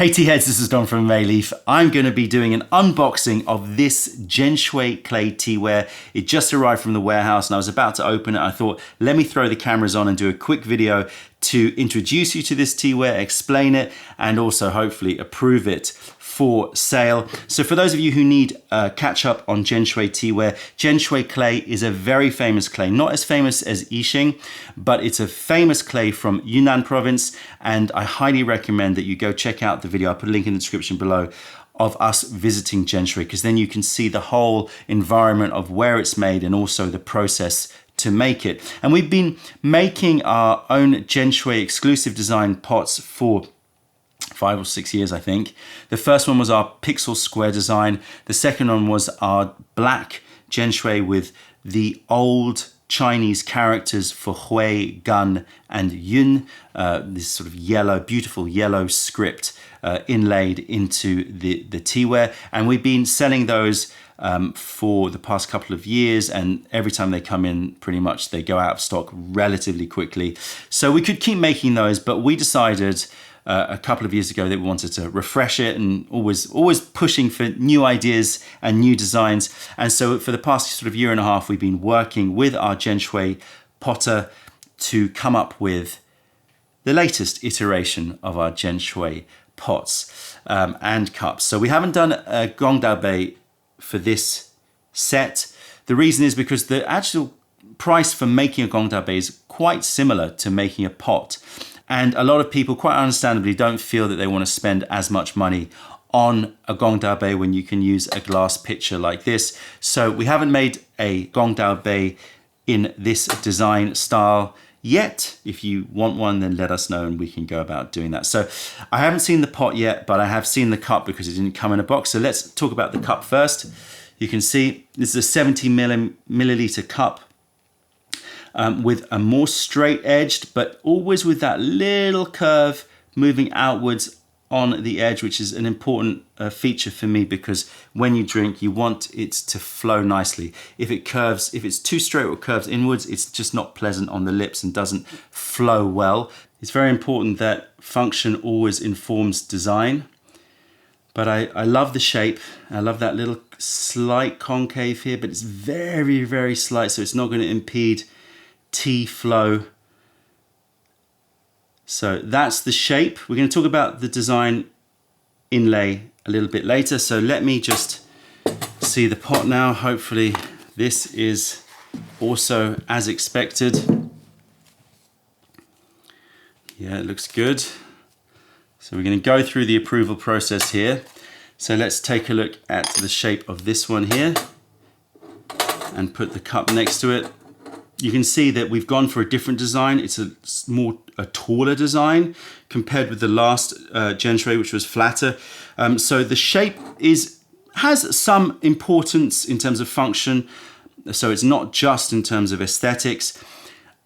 Hey tea heads, this is Don from Mayleaf. I'm going to be doing an unboxing of this Jianshui Clay Teaware. It just arrived from the warehouse and I was about to open it. I thought, let me throw the cameras on and do a quick video to introduce you to this teaware, explain it, and also hopefully approve it for sale. So for those of you who need catch up on Jianshui Teaware, Jianshui Clay is a very famous clay, not as famous as Yixing, but it's a famous clay from Yunnan province, and I highly recommend that you go check out the video. I'll put a link in the description below of us visiting Jianshui, because then you can see the whole environment of where it's made and also the process to make it. And we've been making our own Jianshui exclusive design pots for 5 or 6 years, I think. The first one was our pixel square design. The second one was our black Jianshui with the old Chinese characters for Hui, Gun, and Yun. This sort of yellow, beautiful yellow script inlaid into the teaware. And we've been selling those for the past couple of years, and every time they come in, pretty much they go out of stock relatively quickly. So we could keep making those, but we decided a couple of years ago that we wanted to refresh it, and always pushing for new ideas and new designs. And so for the past sort of year and a half, we've been working with our Jianshui potter to come up with the latest iteration of our Jianshui pots and cups. So we haven't done a gongdaobei for this set. The reason is because the actual price for making a gongdaobei is quite similar to making a pot. And a lot of people, quite understandably, don't feel that they want to spend as much money on a gongdaobei when you can use a glass pitcher like this. So we haven't made a gongdaobei in this design style yet. If you want one, then let us know and we can go about doing that. So I haven't seen the pot yet, but I have seen the cup because it didn't come in a box. So let's talk about the cup first. You can see this is a 70 milliliter cup. With a more straight edged, but always with that little curve moving outwards on the edge, which is an important feature for me, because when you drink, you want it to flow nicely. If it's too straight or curves inwards, it's just not pleasant on the lips and doesn't flow well. It's very important that function always informs design. But I love the shape. I love that little slight concave here, but it's very, very slight, so it's not going to impede tea flow. So that's the shape. We're going to talk about the design inlay a little bit later. So let me just see the pot now. Hopefully this is also as expected. Yeah, it looks good. So we're going to go through the approval process here. So let's take a look at the shape of this one here and put the cup next to it. You can see that we've gone for a different design. It's a taller design compared with the last Jianshui, which was flatter. So the shape has some importance in terms of function. So it's not just in terms of aesthetics.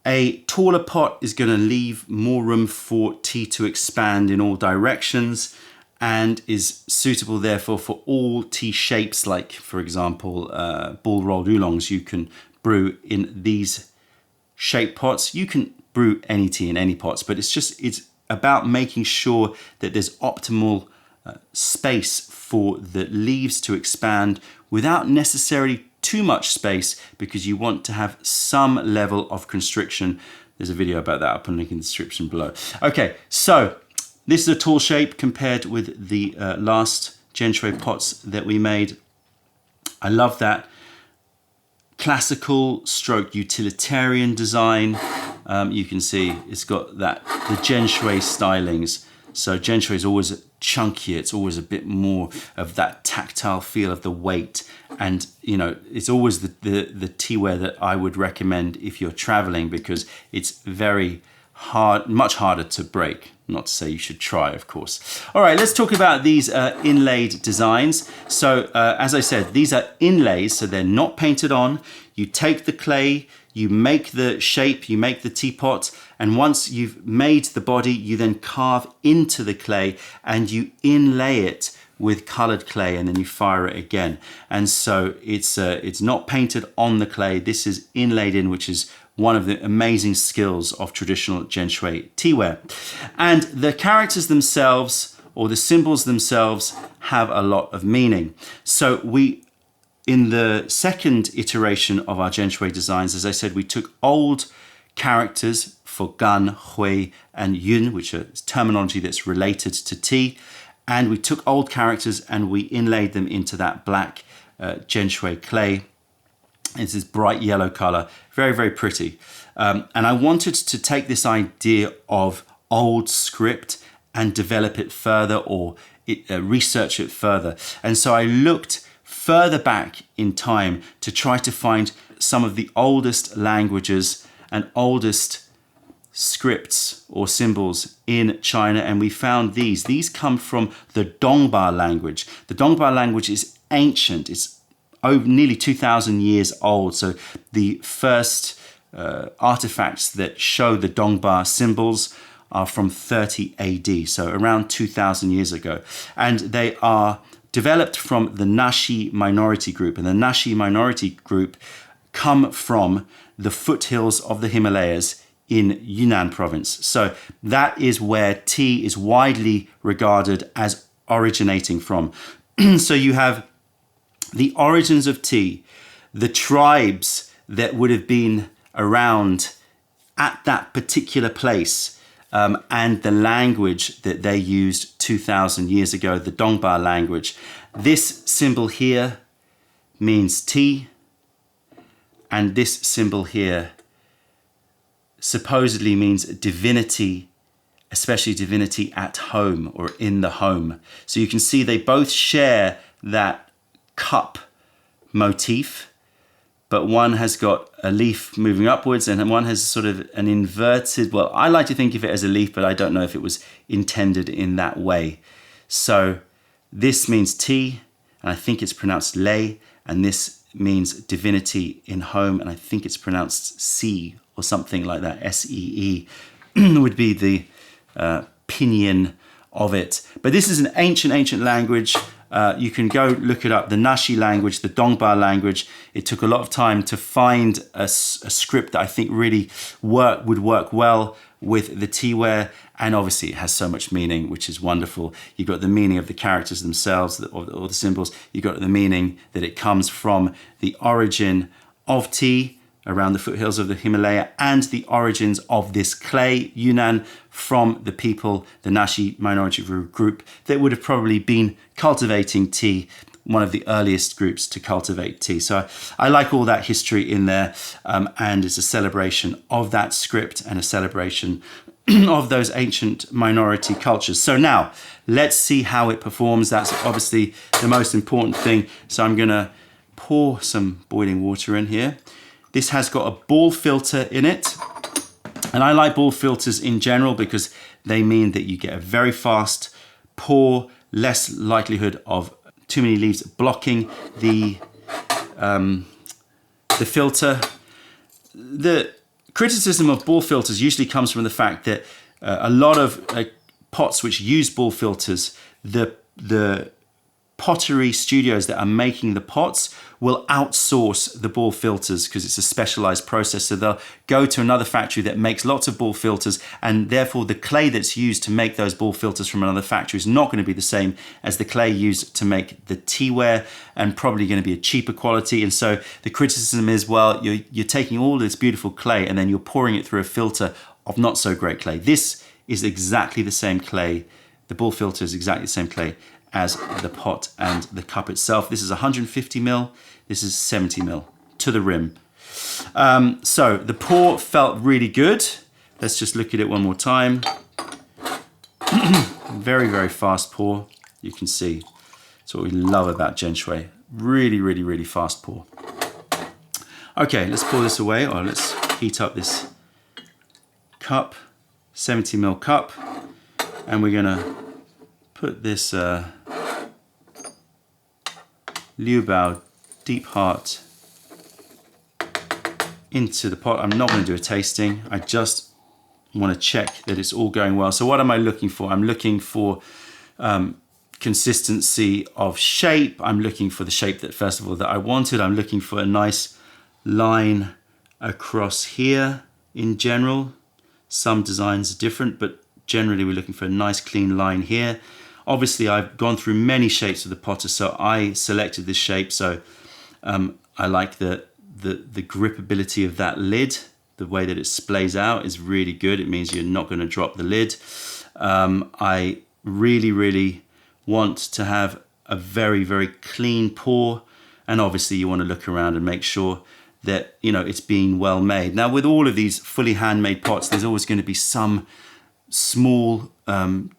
A taller pot is going to leave more room for tea to expand in all directions, and is suitable therefore for all tea shapes, like for example ball rolled oolongs you can brew in these shape pots. You can brew any tea in any pots, but it's about making sure that there's optimal space for the leaves to expand without necessarily too much space, because you want to have some level of constriction. There's a video about that. I'll put a link in the description below. Okay, so this is a tall shape compared with the last Jianshui pots that we made. I love that classical stroke utilitarian design. You can see it's got the Jianshui stylings. So Jianshui is always chunkier. It's always a bit more of that tactile feel of the weight. And you know, it's always the teaware that I would recommend if you're traveling, because it's very hard, much harder to break. Not to say you should try, of course. All right, let's talk about these inlaid designs. So as I said, these are inlays, so they're not painted on. You take the clay, you make the shape, you make the teapot, and once you've made the body, you then carve into the clay and you inlay it with colored clay, and then you fire it again. And so it's not painted on the clay. This is inlaid in, which is one of the amazing skills of traditional Jianshui teaware. And the characters themselves or the symbols themselves have a lot of meaning. So we, in the second iteration of our Jianshui designs, as I said, we took old characters for gan, hui, and yun, which are terminology that's related to tea. And we took old characters and we inlaid them into that black Jianshui clay. It's this bright yellow color, very, very pretty. And I wanted to take this idea of old script and develop it further, or research it further. And so I looked further back in time to try to find some of the oldest languages and oldest scripts or symbols in China, and we found these. These come from the Dongba language. The Dongba language is ancient. It's over nearly 2,000 years old. So the first artifacts that show the Dongba symbols are from 30 AD, so around 2,000 years ago. And they are developed from the Naxi minority group. And the Naxi minority group come from the foothills of the Himalayas in Yunnan province. So that is where tea is widely regarded as originating from. So you have the origins of tea, the tribes that would have been around at that particular place, and the language that they used 2,000 years ago, the Dongba language. This symbol here means tea, and this symbol here supposedly means divinity, especially divinity at home or in the home. So you can see they both share that cup motif, but one has got a leaf moving upwards and one has sort of an inverted, well, I like to think of it as a leaf, but I don't know if it was intended in that way. So this means tea, and I think it's pronounced lei, and this means divinity in home, and I think it's pronounced si or something like that. S-E-E would be the pinyin of it. But this is an ancient language. You can go look it up, the Naxi language, the Dongba language. It took a lot of time to find a script that I think really would work well with the teaware, and obviously it has so much meaning, which is wonderful. You've got the meaning of the characters themselves, or the symbols. You've got the meaning that it comes from the origin of tea around the foothills of the Himalaya, and the origins of this clay, Yunnan, from the people, the Naxi minority group, that would have probably been cultivating tea, one of the earliest groups to cultivate tea. So I like all that history in there, and it's a celebration of that script and a celebration of those ancient minority cultures. So now, let's see how it performs. That's obviously the most important thing. So I'm gonna pour some boiling water in here. This has got a ball filter in it. And I like ball filters in general because they mean that you get a very fast pour, less likelihood of too many leaves blocking the filter. The criticism of ball filters usually comes from the fact that a lot of pots which use ball filters, the pottery studios that are making the pots will outsource the ball filters because it's a specialized process. So they'll go to another factory that makes lots of ball filters, and therefore the clay that's used to make those ball filters from another factory is not going to be the same as the clay used to make the teaware, and probably going to be a cheaper quality. And so the criticism is, well, you're taking all this beautiful clay and then you're pouring it through a filter of not so great clay. This is exactly the same clay. The ball filter is exactly the same clay as the pot and the cup itself. This is 150 ml, this is 70 ml to the rim. So the pour felt really good. Let's just look at it one more time. Very, very fast pour, you can see. That's what we love about Jianshui. Really, really, really fast pour. Okay, let's pour this away, or let's heat up this cup, 70 ml cup, and we're gonna put this Liu Bao Deep Heart into the pot. I'm not going to do a tasting. I just want to check that it's all going well. So what am I looking for? I'm looking for consistency of shape. I'm looking for the shape that, first of all, that I wanted. I'm looking for a nice line across here in general. Some designs are different, but generally we're looking for a nice clean line here. Obviously, I've gone through many shapes of the potter, so I selected this shape. So I like the gripability of that lid. The way that it splays out is really good. It means you're not going to drop the lid. I really want to have a very clean pour, and obviously you want to look around and make sure that, you know, it's being well made. Now, with all of these fully handmade pots, there's always going to be some small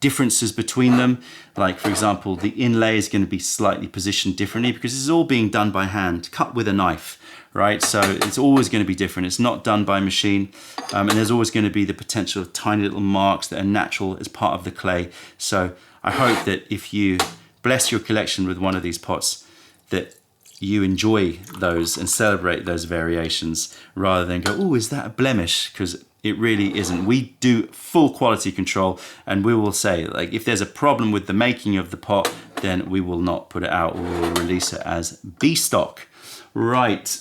differences between them. Like, for example, the inlay is going to be slightly positioned differently because it's all being done by hand, cut with a knife, right? So it's always going to be different. It's not done by machine, and there's always going to be the potential of tiny little marks that are natural as part of the clay. So I hope that if you bless your collection with one of these pots, that you enjoy those and celebrate those variations rather than go, oh, is that a blemish? Because it really isn't. We do full quality control, and we will say, like, if there's a problem with the making of the pot, then we will not put it out. We will release it as B stock. Right,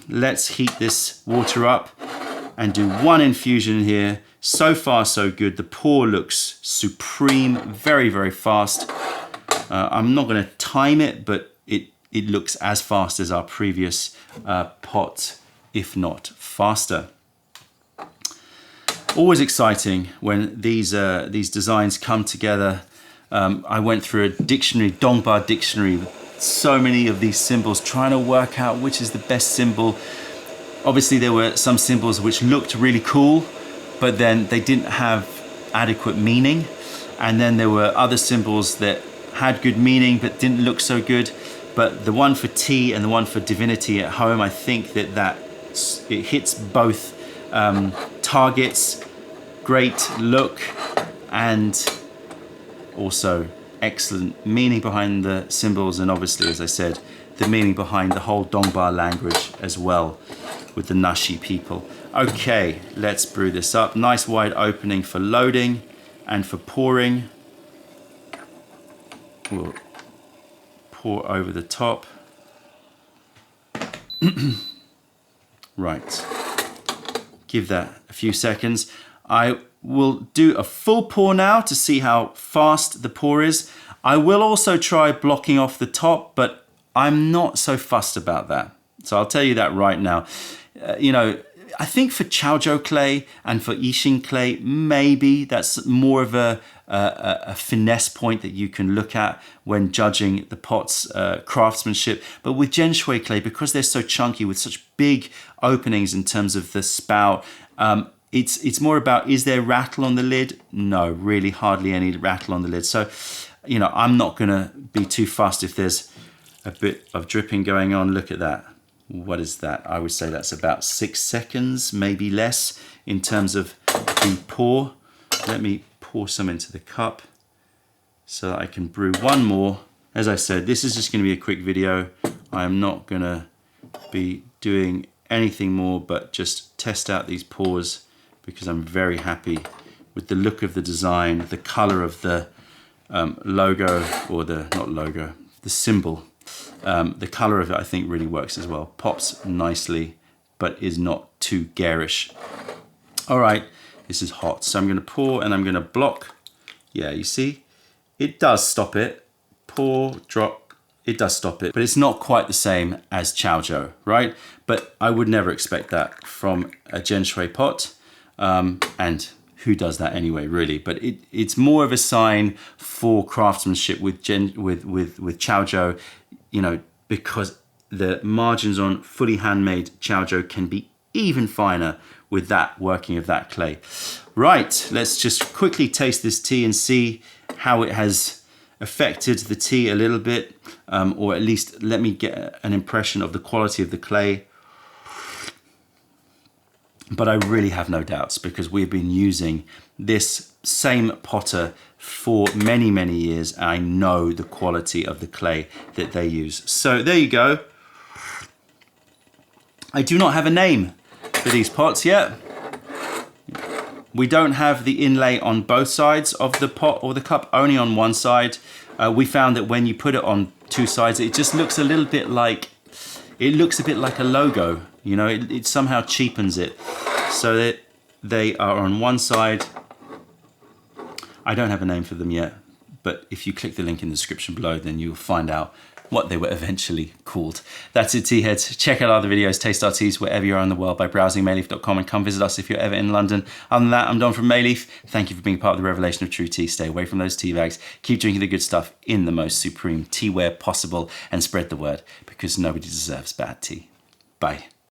let's heat this water up and do one infusion here. So far, so good. The pour looks supreme, very fast. I'm not going to time it, but it looks as fast as our previous pot, if not faster. Always exciting when these designs come together. I went through a dictionary, Dongba dictionary, with so many of these symbols, trying to work out which is the best symbol. Obviously, there were some symbols which looked really cool, but then they didn't have adequate meaning. And then there were other symbols that had good meaning but didn't look so good. But the one for tea and the one for divinity at home, I think that it hits both targets. Great look and also excellent meaning behind the symbols, and obviously, as I said, the meaning behind the whole Dongba language as well with the Nashi people. Okay, let's brew this up. Nice wide opening for loading and for pouring. We'll pour over the top. Right, give that a few seconds. I will do a full pour now to see how fast the pour is. I will also try blocking off the top, but I'm not so fussed about that. So I'll tell you that right now. You know, I think for Jianshui clay and for Yixing clay, maybe that's more of a finesse point that you can look at when judging the pot's craftsmanship. But with Jianshui clay, because they're so chunky with such big openings in terms of the spout, it's more about, is there rattle on the lid? No, really hardly any rattle on the lid. So, you know, I'm not gonna be too fussed if there's a bit of dripping going on. Look at that. What is that? I would say that's about 6 seconds, maybe less, in terms of the pour. Let me pour some into the cup so that I can brew one more. As I said, this is just going to be a quick video. I am not going to be doing anything more but just test out these pours, because I'm very happy with the look of the design, the color of the logo, or not logo, the symbol. The color of it, I think, really works as well. Pops nicely, but is not too garish. All right, this is hot. So I'm going to pour and I'm going to block. Yeah, you see, it does stop it. Pour, drop, it does stop it. But it's not quite the same as Jiaozhou, right? But I would never expect that from a Jianshui pot. And who does that anyway, really? But it's more of a sign for craftsmanship with Jiaozhou, you know, because the margins on fully handmade Jiaozhou can be even finer with that working of that clay. Right, let's just quickly taste this tea and see how it has affected the tea a little bit, or at least let me get an impression of the quality of the clay. But I really have no doubts, because we've been using this same potter for many, many years. And I know the quality of the clay that they use. So there you go. I do not have a name for these pots yet. We don't have the inlay on both sides of the pot or the cup, only on one side. We found that when you put it on two sides, it just looks a little bit like, it looks a bit like a logo. You know, it somehow cheapens it. So that they are on one side. I don't have a name for them yet, but if you click the link in the description below, then you'll find out what they were eventually called. That's it, tea heads. Check out other videos, taste our teas wherever you are in the world by browsing mayleaf.com, and come visit us if you're ever in London. Other than that, I'm Don from Mayleaf. Thank you for being part of the revelation of true tea. Stay away from those tea bags. Keep drinking the good stuff in the most supreme teaware possible, and spread the word, because nobody deserves bad tea. Bye.